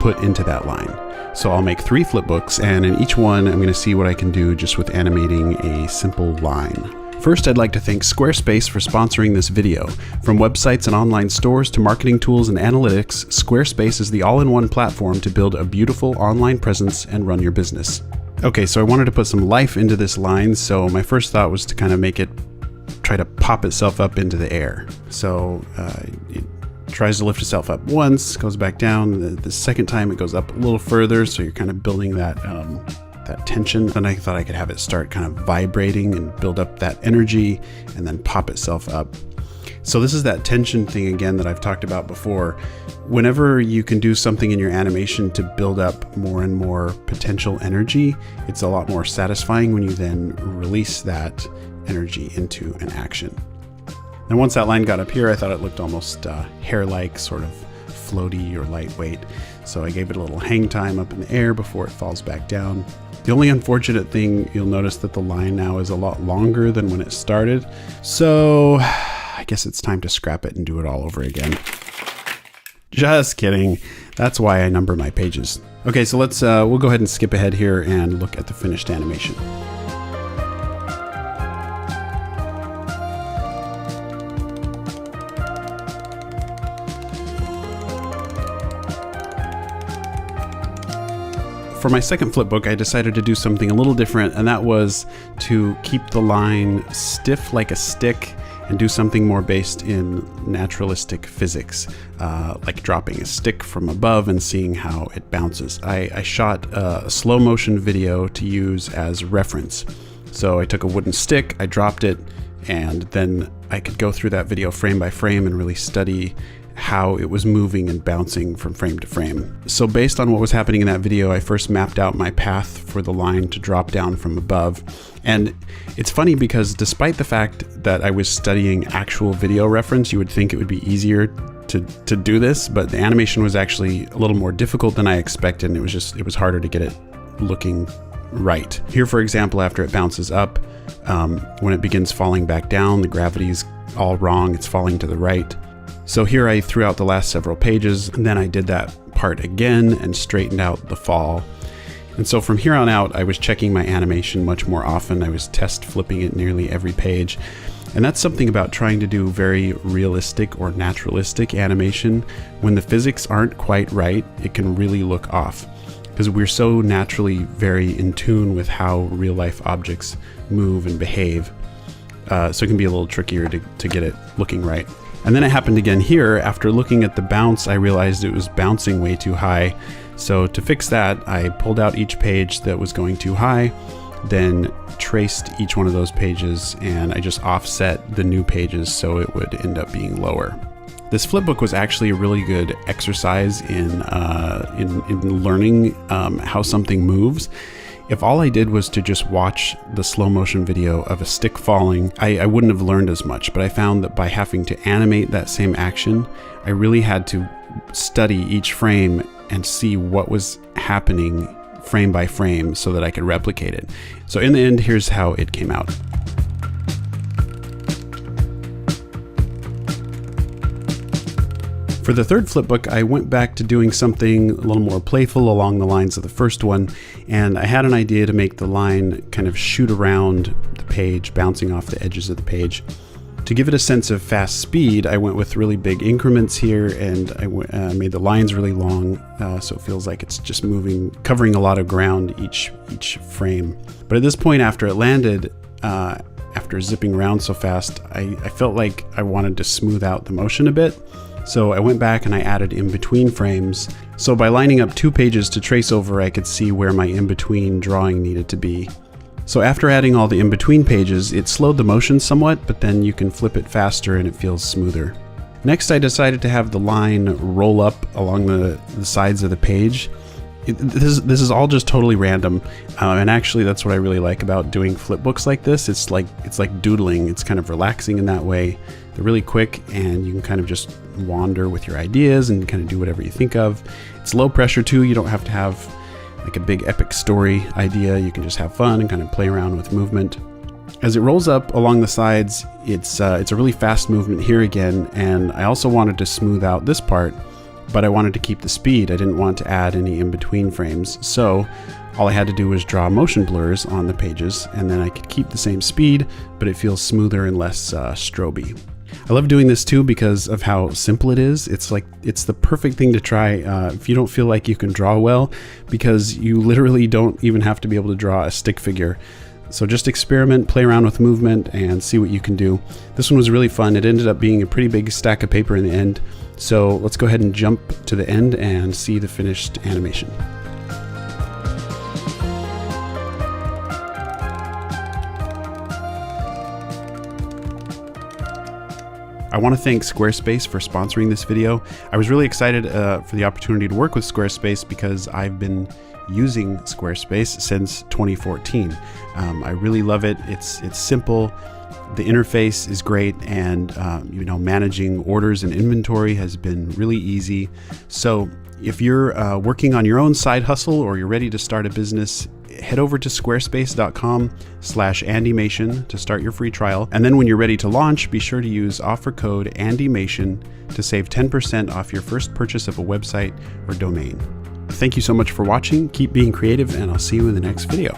put into that line. So I'll make 3 flipbooks, and in each one I'm going to see what I can do just with animating a simple line. First, I'd like to thank Squarespace for sponsoring this video. From websites and online stores to marketing tools and analytics, Squarespace is the all-in-one platform to build a beautiful online presence and run your business. Okay, so I wanted to put some life into this line, so my first thought was to kind of make it try to pop itself up into the air. So it tries to lift itself up once, goes back down. The second time it goes up a little further, so you're kind of building that tension. Then I thought I could have it start kind of vibrating and build up that energy and then pop itself up. So this is that tension thing again that I've talked about before. Whenever you can do something in your animation to build up more and more potential energy, it's a lot more satisfying when you then release that energy into an action. And once that line got up here, I thought it looked almost hair-like, sort of floaty or lightweight. So I gave it a little hang time up in the air before it falls back down. The only unfortunate thing, you'll notice that the line now is a lot longer than when it started. So I guess it's time to scrap it and do it all over again. Just kidding. That's why I number my pages. Okay, so we'll go ahead and skip ahead here and look at the finished animation. For my second flipbook, I decided to do something a little different, and that was to keep the line stiff like a stick and do something more based in naturalistic physics, like dropping a stick from above and seeing how it bounces. I shot a slow motion video to use as reference. So I took a wooden stick, I dropped it, and then I could go through that video frame by frame and really study how it was moving and bouncing from frame to frame. So based on what was happening in that video, I first mapped out my path for the line to drop down from above. And it's funny because despite the fact that I was studying actual video reference, you would think it would be easier to do this, but the animation was actually a little more difficult than I expected, and it was harder to get it looking right. Here, for example, after it bounces up, when it begins falling back down, the gravity's all wrong, it's falling to the right. So here I threw out the last several pages, and then I did that part again and straightened out the fall. And so from here on out, I was checking my animation much more often. I was test flipping it nearly every page. And that's something about trying to do very realistic or naturalistic animation. When the physics aren't quite right, it can really look off, because we're so naturally very in tune with how real life objects move and behave. So it can be a little trickier to get it looking right. And then it happened again here. After looking at the bounce, I realized it was bouncing way too high. So to fix that, I pulled out each page that was going too high, then traced each one of those pages, and I just offset the new pages so it would end up being lower. This flipbook was actually a really good exercise in learning how something moves. If all I did was to just watch the slow motion video of a stick falling, I wouldn't have learned as much, but I found that by having to animate that same action, I really had to study each frame and see what was happening frame by frame so that I could replicate it. So in the end, here's how it came out. For the third flipbook, I went back to doing something a little more playful along the lines of the first one, and I had an idea to make the line kind of shoot around the page, bouncing off the edges of the page. To give it a sense of fast speed, I went with really big increments here, and I made the lines really long, so it feels like it's just moving, covering a lot of ground each frame. But at this point, after it landed, after zipping around so fast, I felt like I wanted to smooth out the motion a bit. So I went back and I added in-between frames. So by lining up 2 pages to trace over, I could see where my in-between drawing needed to be. So after adding all the in-between pages, it slowed the motion somewhat, but then you can flip it faster and it feels smoother. Next, I decided to have the line roll up along the sides of the page. This is all just totally random, and actually that's what I really like about doing flipbooks like this. It's like doodling. It's kind of relaxing in that way. They're really quick, and you can kind of just wander with your ideas and kind of do whatever you think of. It's low pressure too. You don't have to have like a big epic story idea. You can just have fun and kind of play around with movement. As it rolls up along the sides, it's a really fast movement here again, and I also wanted to smooth out this part but I wanted to keep the speed. I didn't want to add any in-between frames. So all I had to do was draw motion blurs on the pages, and then I could keep the same speed, but it feels smoother and less stroby. I love doing this too because of how simple it is. It's the perfect thing to try if you don't feel like you can draw well, because you literally don't even have to be able to draw a stick figure. So just experiment, play around with movement, and see what you can do. This one was really fun. It ended up being a pretty big stack of paper in the end. So let's go ahead and jump to the end and see the finished animation. I want to thank Squarespace for sponsoring this video. I was really excited for the opportunity to work with Squarespace because I've been using Squarespace since 2014. I really love it. It's simple. The interface is great, and managing orders and inventory has been really easy. So if you're working on your own side hustle or you're ready to start a business, head over to squarespace.com/Andymation to start your free trial. And then when you're ready to launch, be sure to use offer code Andymation to save 10% off your first purchase of a website or domain. Thank you so much for watching. Keep being creative, and I'll see you in the next video.